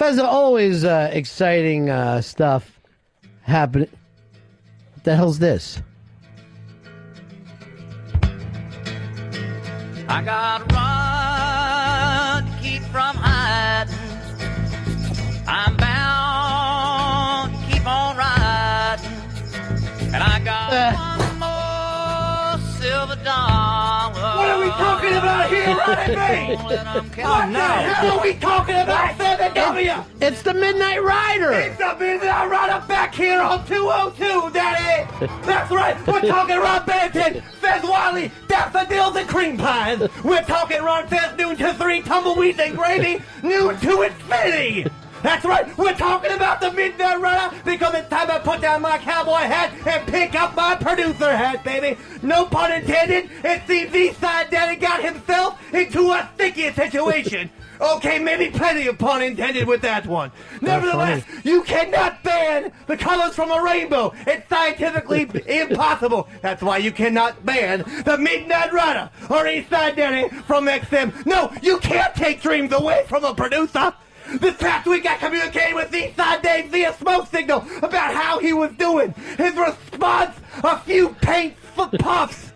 Fez, always exciting stuff happening. What the hell's this? I gotta run to keep from hiding. I'm bound to keep on riding. And I got one more silver dollar. What are we talking about here, Ronnie B? What the hell are we talking about, 7W? It's the Midnight Rider. It's the Midnight Rider back here on 202, Daddy. That's right. We're talking Ron Bennington, Fez Wiley, daffodils and cream pies. We're talking Ron Fez noon to 3, tumbleweeds and gravy, noon to infinity. That's right, we're talking about the Midnight Rider because it's time to put down my cowboy hat and pick up my producer hat, baby. No pun intended. It seems Eastside Daddy got himself into a sticky situation. Okay, maybe plenty of pun intended with that one. Nevertheless, you cannot ban the colors from a rainbow. It's scientifically impossible. That's why you cannot ban the Midnight Rider or Eastside Daddy from XM. No, you can't take dreams away from a producer. This past week I communicated with Eastside Dave via smoke signal about how he was doing. His response, a few paint puffs.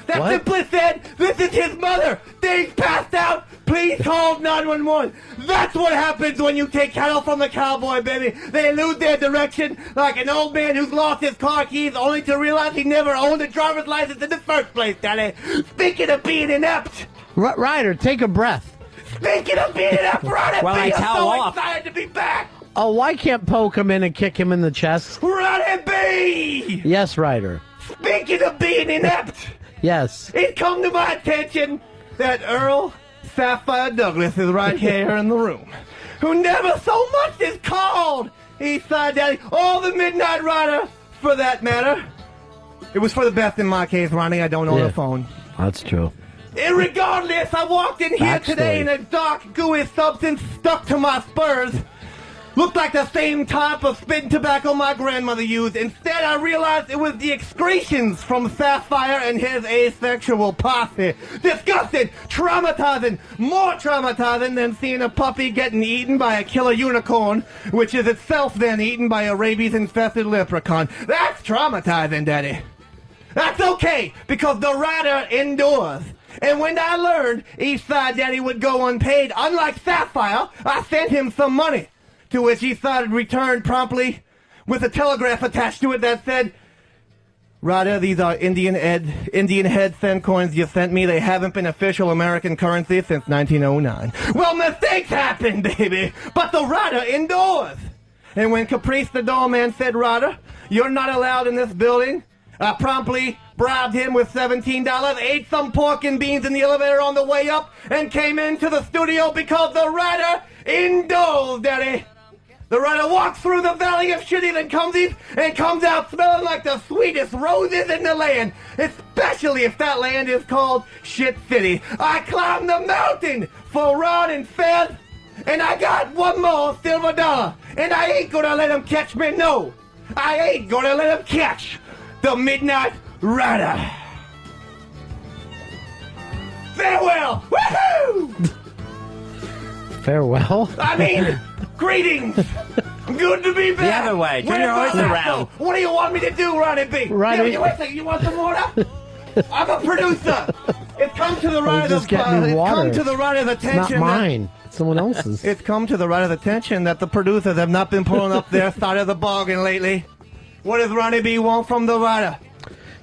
That simply said, this is his mother. Dave's passed out. Please call 911. That's what happens when you take cattle from the cowboy, baby. They lose their direction like an old man who's lost his car keys only to realize he never owned a driver's license in the first place, Daddy. Speaking of being inept. Ryder, take a breath. Speaking of being inept, Ronnie B, I'm so excited to be back. Oh, why can't Poe come in and kick him in the chest? Ronnie B! Yes, Ryder. Speaking of being inept. Yes. It come to my attention that Earl Sapphire Douglas is right here in the room, who never so much as called Eastside Daddy or the Midnight Rider, for that matter. It was for the best in my case, Ronnie. I don't own a phone. That's true. Irregardless, I walked in here today in a dark, gooey substance stuck to my spurs. Looked like the same type of spitting tobacco my grandmother used. Instead, I realized it was the excretions from Sapphire and his asexual posse. Disgusting, traumatizing, more traumatizing than seeing a puppy getting eaten by a killer unicorn, which is itself then eaten by a rabies-infested leprechaun. That's traumatizing, Daddy. That's okay, because the Rider endures. And when I learned Eastside Daddy would go unpaid, unlike Sapphire, I sent him some money. To which Eastside returned promptly with a telegraph attached to it that said, Ryder, these are Indian head cent coins you sent me. They haven't been official American currency since 1909. Well, mistakes happen, baby, but the Ryder endures. And when Caprice the doorman said, Ryder, you're not allowed in this building, I promptly bribed him with $17, ate some pork and beans in the elevator on the way up, and came into the studio because the Rider endures, Daddy. The Rider walks through the valley of shitty and comes out smelling like the sweetest roses in the land, especially if that land is called Shit City. I climbed the mountain for Ron and Fez, and I got one more silver dollar, and I ain't gonna let him catch me, no. I ain't gonna let him catch the Midnight Rider. Farewell! Woohoo! Farewell? I mean, greetings! Good to be back! The other way. Turn your horse around. What do you want me to do, Ronnie B? Ronnie. Yeah, wait a second. You want some water? I'm a producer. It's come to the Rider's attention. It's not mine. It's someone else's. It's come to the Rider's attention that the producers have not been pulling up their side of the bargain lately. What does Ronnie B want from the Rider?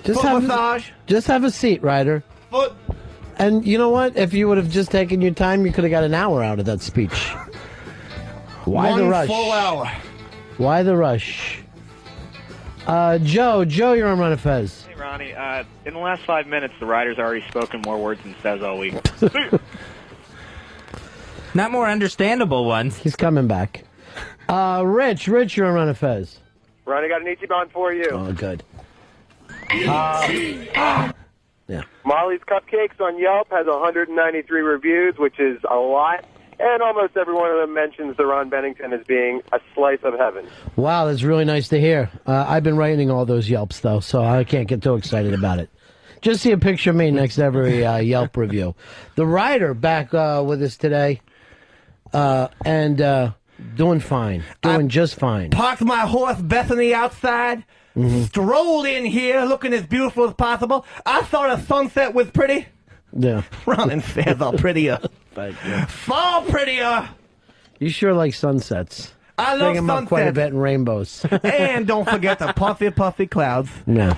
Foot massage? Just have a seat, Ryder. Foot. And you know what? If you would have just taken your time, you could have got an hour out of that speech. Why the rush? 1 full hour. Why the rush? Joe, you're on Run of Fez. Hey, Ronnie. In the last 5 minutes, the Rider's already spoken more words than Fez all week. Not more understandable ones. He's coming back. Rich, you're on Run of Fez. Ronnie, got an easy bond for you. Oh, good. Yeah. Molly's Cupcakes on Yelp has 193 reviews, which is a lot, and almost every one of them mentions the Ron Bennington as being a slice of heaven. Wow, that's really nice to hear. I've been writing all those Yelps, though, so I can't get too excited about it. Just see a picture of me next to every Yelp review. The Rider back with us today, and Doing fine. Doing just fine. Parked my horse Bethany outside. Strolled in here looking as beautiful as possible. I thought a sunset was pretty. Yeah. Ronan says all prettier. Thank you. Far prettier. You sure like sunsets. I love Bring 'em up sunsets. quite a bit in rainbows. And don't forget the puffy clouds. No.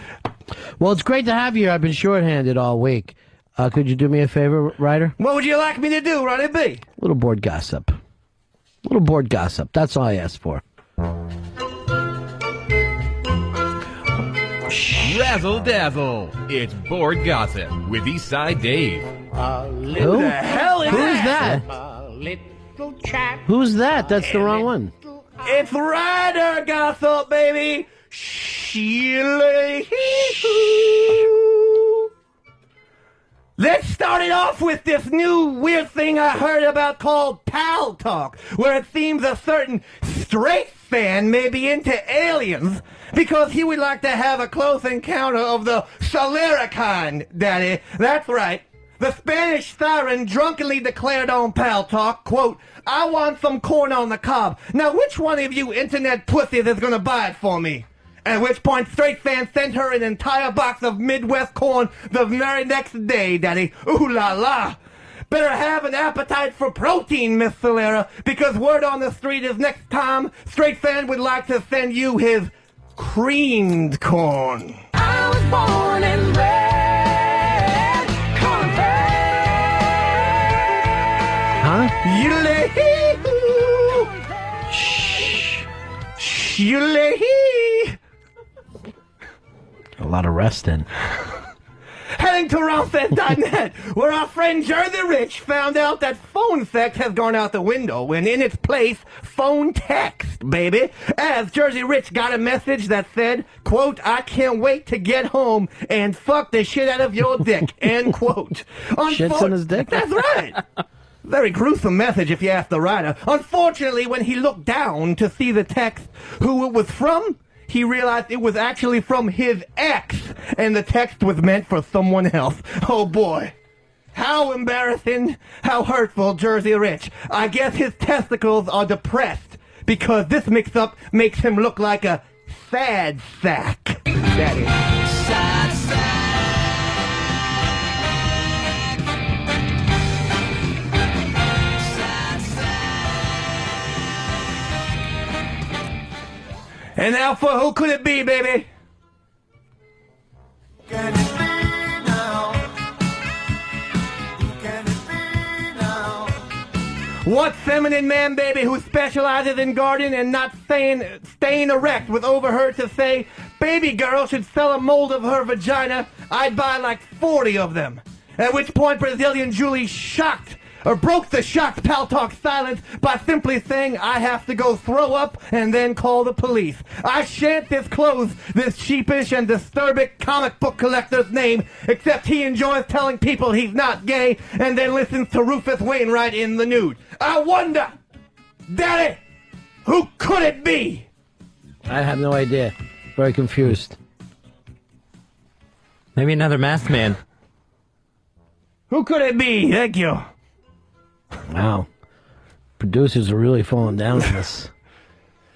Well, it's great to have you here. I've been shorthanded all week. Could you do me a favor, Ryder? What would you like me to do, Ronnie B? A little board gossip. Little board gossip. That's all I asked for. Razzle dazzle. It's board gossip with Eastside Dave. Who? The hell is Who's that? Who's that? That's the wrong one. It's Ryder Gossip, baby. Let's start it off with this new weird thing I heard about called Pal Talk, where it seems a certain straight fan may be into aliens because he would like to have a close encounter of the Solera kind, Daddy. That's right. The Spanish siren drunkenly declared on Pal Talk, quote, "I want some corn on the cob. Now, which one of you internet pussies is going to buy it for me?" At which point, Straight Fan sent her an entire box of Midwest corn the very next day, Daddy. Ooh la la. Better have an appetite for protein, Miss Solera, because word on the street is next time Straight Fan would like to send you his creamed corn. I was born and bred corn-fed. Huh? Yule-hee-hoo. Shh. Yule-hee. A lot of resting. Heading to ronfest.net, where our friend Jersey Rich found out that phone sex has gone out the window, and in its place, phone text, baby. As Jersey Rich got a message that said, quote, "I can't wait to get home and fuck the shit out of your dick," end quote. Shits on his dick? That's right. Very gruesome message if you ask the writer. Unfortunately, when he looked down to see the text, who it was from, he realized it was actually from his ex, and the text was meant for someone else. Oh boy. How embarrassing, how hurtful, Jersey Rich. I guess his testicles are depressed, because this mix-up makes him look like a sad sack. That is. Sad sack. And now for Who Could It Be, baby? Can it be now? Who can it be now? What feminine man, baby, who specializes in gardening and not staying erect was overheard to say, "Baby girl should sell a mold of her vagina. I'd buy like 40 of them." At which point Brazilian Julie broke the shocked Pal Talk silence by simply saying, "I have to go throw up and then call the police. I shan't disclose this sheepish and disturbing comic book collector's name, except he enjoys telling people he's not gay and then listens to Rufus Wainwright in the nude." I wonder, Daddy, who could it be? I have no idea. Very confused. Maybe another masked man. Who could it be? Thank you. Wow. Producers are really falling down on this.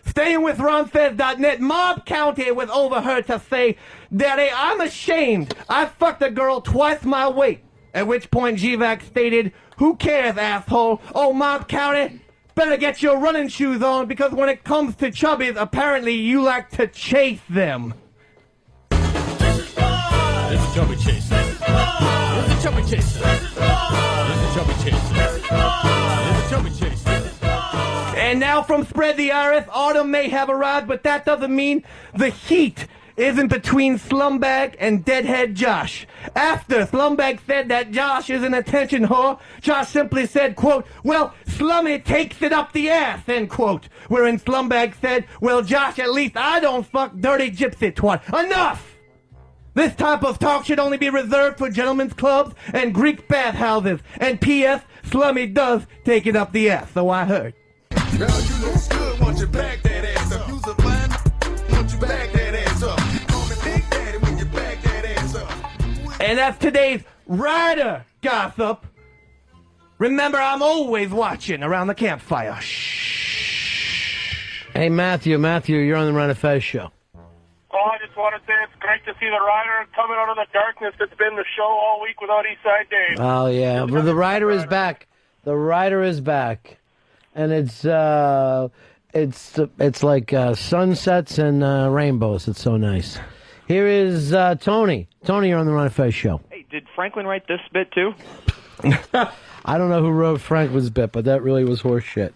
Staying with RonFez.net, Mob County was overheard to say, "Daddy, I'm ashamed. I fucked a girl twice my weight." At which point GVAC stated, "Who cares, asshole? Oh, Mob County, better get your running shoes on, because when it comes to chubbies, apparently you like to chase them." It's a chubby chaser. It's a chubby chaser. It's a chubby chaser. It's a chubby chaser. And now from Spread the Iris, autumn may have arrived, but that doesn't mean the heat isn't between Slumbag and Deadhead Josh. After Slumbag said that Josh is an attention whore, Josh simply said, quote, "Well, Slummy takes it up the ass," end quote. Wherein Slumbag said, "Well, Josh, at least I don't fuck dirty gypsy twat." Enough! This type of talk should only be reserved for gentlemen's clubs and Greek bathhouses. And P.S. Slummy does take it up the ass, so I heard. Girl, you look good once you back that ass up. You's a fine once you back that ass up. Call me Big Daddy when you back that ass up. And that's today's Rider Gossip. Remember, I'm always watching around the campfire. Shh. Hey, Matthew, you're on the Ron and Fez show. Oh, I just want to say it's great to see the Rider coming out of the darkness that's been the show all week without Eastside Dave. Oh, yeah. Well, the Rider is back. The Rider is back. And it's like sunsets and rainbows. It's so nice. Here is Tony. Tony, you're on the Ron and Fez show. Hey, did Franklin write this bit too? I don't know who wrote Franklin's bit, but that really was horse shit.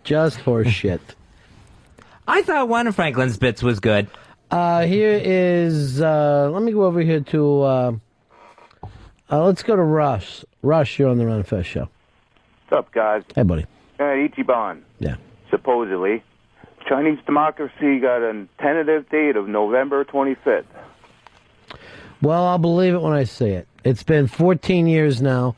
Just horse shit. I thought one of Franklin's bits was good. Here is, let me go over here to, let's go to Russ. Russ, you're on the Ron and Fez show. What's up, guys? Hey, buddy. Ichiban. Yeah. Supposedly, Chinese democracy got a tentative date of November 25th. Well, I'll believe it when I see it. It's been 14 years now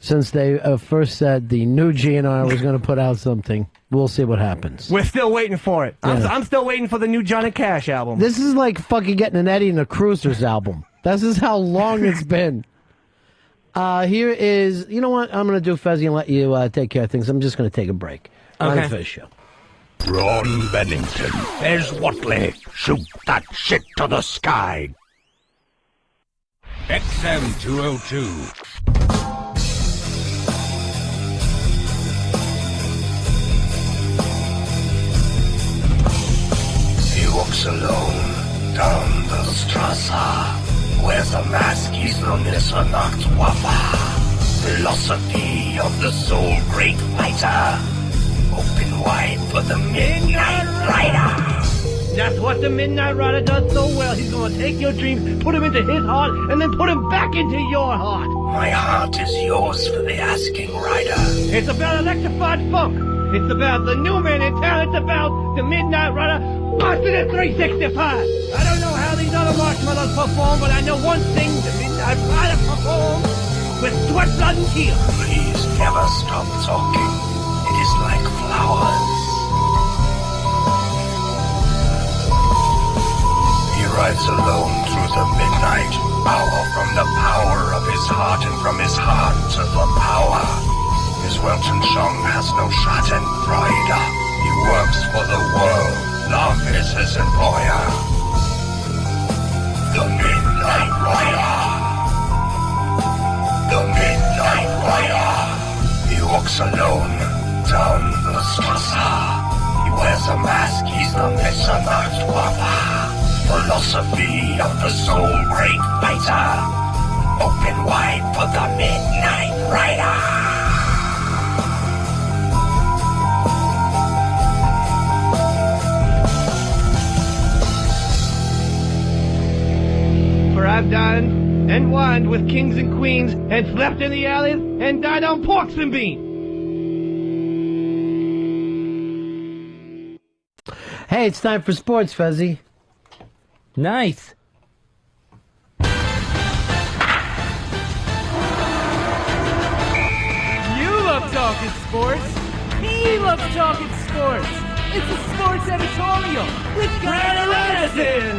since they first said the new GNR was going to put out something. We'll see what happens. We're still waiting for it. Yeah. I'm still waiting for the new Johnny Cash album. This is like fucking getting an Eddie and the Cruisers album. This is how long it's been. Here is, you know what? I'm going to do Fezzi and let you take care of things. I'm just going to take a break. On the Fez show. Ron Bennington, Fez Watley, shoot that shit to the sky. XM 202. He walks alone down the Strasse, wears a mask, he's the Missernacht Waffa. Philosophy of the soul, great fighter. Open wide for the Midnight Rider. That's what the Midnight Rider does so well. He's going to take your dreams, put them into his heart, and then put them back into your heart. My heart is yours for the asking, Rider. It's about electrified funk. It's about the new man in town. It's about the Midnight Rider busting at 365. I don't know how these other marshmallows perform, but I know one thing: the Midnight Rider performs with sweat, blood, and tears. Please never stop talking. It is like flowers. He rides alone through the midnight hour, from the power of his heart and from his heart to the power. His Welton Chong has no schadenfreude. He works for the world. Love is his employer. The Midnight Rider. The Midnight Rider. He walks alone down the Strasse. He wears a mask, he's the Missernacht Waffa. Philosophy of the soul, great fighter. Open wide for the Midnight Rider. For I've dined and wined with kings and queens and slept in the alleys and died on porks and beans. Hey, it's time for sports, Fezzi. Nice. You love talking sports. He loves talking sports. It's a sports editorial with Riderson!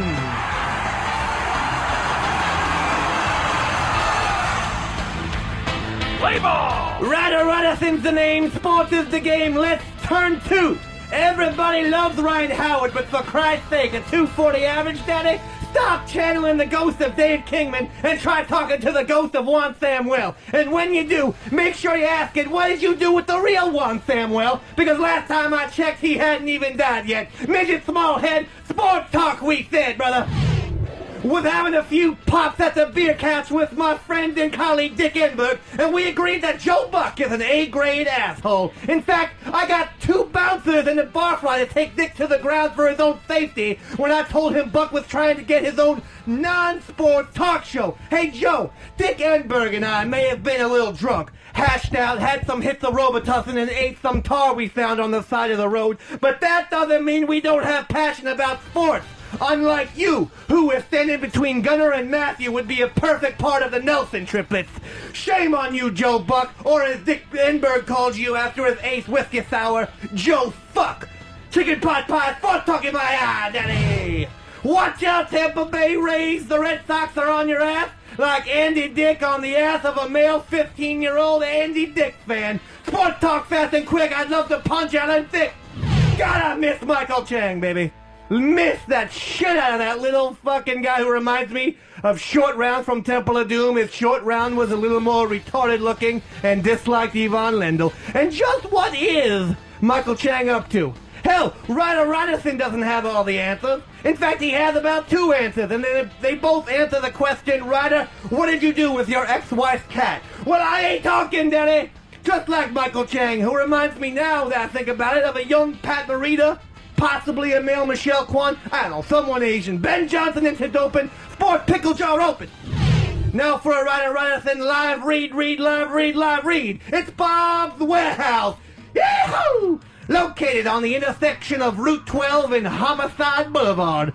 Play ball! Riderson's the name, sports is the game, let's turn to. Everybody loves Ryan Howard, but for Christ's sake, a 240 average, Daddy? Stop channeling the ghost of Dave Kingman and try talking to the ghost of Juan Samuel. And when you do, make sure you ask it, what did you do with the real Juan Samuel? Because last time I checked, he hadn't even died yet. Midget small head, sports talk we said, brother. Was having a few pops at the beer couch with my friend and colleague Dick Enberg, and we agreed that Joe Buck is an A-grade asshole. In fact, I got 2 bouncers in the barfly to take Dick to the ground for his own safety when I told him Buck was trying to get his own non-sport talk show. Hey Joe, Dick Enberg and I may have been a little drunk, hashed out, had some hits of Robitussin, and ate some tar we found on the side of the road, but that doesn't mean we don't have passion about sports. Unlike you, who, if standing between Gunnar and Matthew, would be a perfect part of the Nelson triplets. Shame on you, Joe Buck, or as Dick Enberg called you after his ace whiskey sour, Joe Fuck. Chicken pot pie, sports talk in my eye, Daddy. Watch out, Tampa Bay Rays. The Red Sox are on your ass like Andy Dick on the ass of a male 15-year-old Andy Dick fan. Sports talk fast and quick. I'd love to punch out and thick. God, I miss Michael Chang, baby. Miss that shit out of that little fucking guy who reminds me of Short Round from Temple of Doom. If Short Round was a little more retarded looking and disliked Yvonne Lendl. And just what is Michael Chang up to? Hell, Riderson doesn't have all the answers. In fact, he has about 2 answers, and they both answer the question, Ryder, what did you do with your ex-wife's cat? Well, I ain't talking, Daddy. Just like Michael Chang, who reminds me now that I think about it of a young Pat Morita, possibly a male Michelle Kwan, I don't know, someone Asian, Ben Johnson into doping, Sport Pickle Jar Open. Now for a Riderson live read. It's Bob's Warehouse. Yahoo! Located on the intersection of Route 12 and Homicide Boulevard.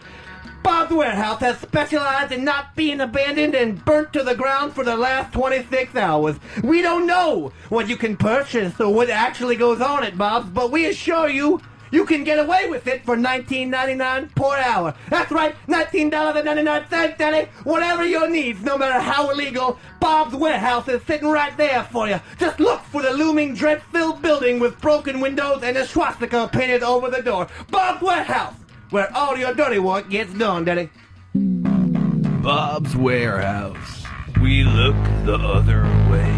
Bob's Warehouse has specialized in not being abandoned and burnt to the ground for the last 26 hours. We don't know what you can purchase or what actually goes on at Bob's, but we assure you, you can get away with it for $19.99 per hour. That's right, $19.99, Daddy. Whatever your needs, no matter how illegal, Bob's Warehouse is sitting right there for you. Just look for the looming dread-filled building with broken windows and a swastika painted over the door. Bob's Warehouse, where all your dirty work gets done, Daddy. Bob's Warehouse. We look the other way.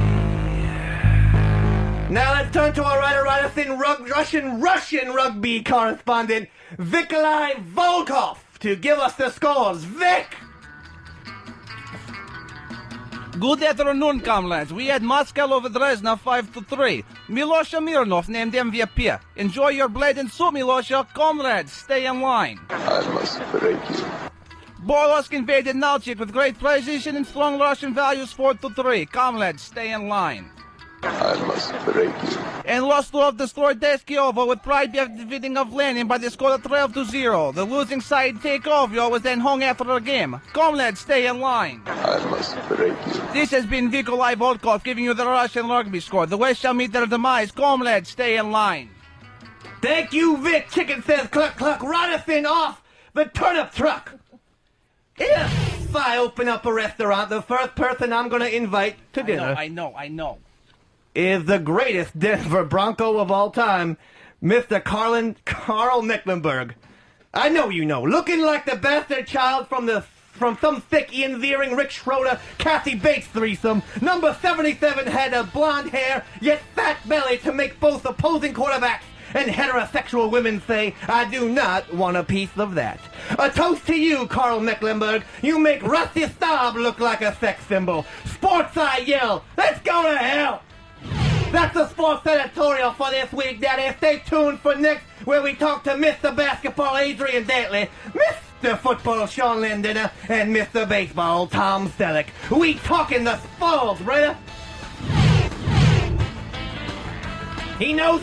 Now let's turn to our Riderson Russian rugby correspondent, Vikolai Volkov, to give us the scores. Vic! Good afternoon, comrades. We had Moscow over Dresden 5-3. Milosha Mironov named MVP. Enjoy your blade and soup, Milosha. Comrades, stay in line. I must break you. Boros invaded Nalchik with great precision and strong Russian values 4-3. Comrades, stay in line. I must break you. And Rostov destroyed Deskiovo with pride defeating of Lenin by the score of 12-0. The losing side Takeover was then hung after the game. Comrades, stay in line. I must break you. This has been Vikolai Volkov giving you the Russian rugby score. The West shall meet their demise. Comrades, stay in line. Thank you, Vic. Chicken says cluck cluck. Riderson off the turnip truck. If I open up a restaurant, the first person I'm going to invite to dinner I know. is the greatest Denver Bronco of all time, Mr. Carl Mecklenburg. I know you know. Looking like the bastard child from some thick Ian Ziering, Rick Schroeder, Kathy Bates threesome. Number 77 had a blonde hair, yet fat belly to make both opposing quarterbacks and heterosexual women say, I do not want a piece of that. A toast to you, Carl Mecklenburg. You make Rusty Staub look like a sex symbol. Sports I yell, let's go to hell. That's the sports editorial for this week, Daddy. Stay tuned for next, where we talk to Mr. Basketball Adrian Dantley, Mr. Football Sean Lindner, and Mr. Baseball Tom Selleck. We talking the sports, brother. He knows.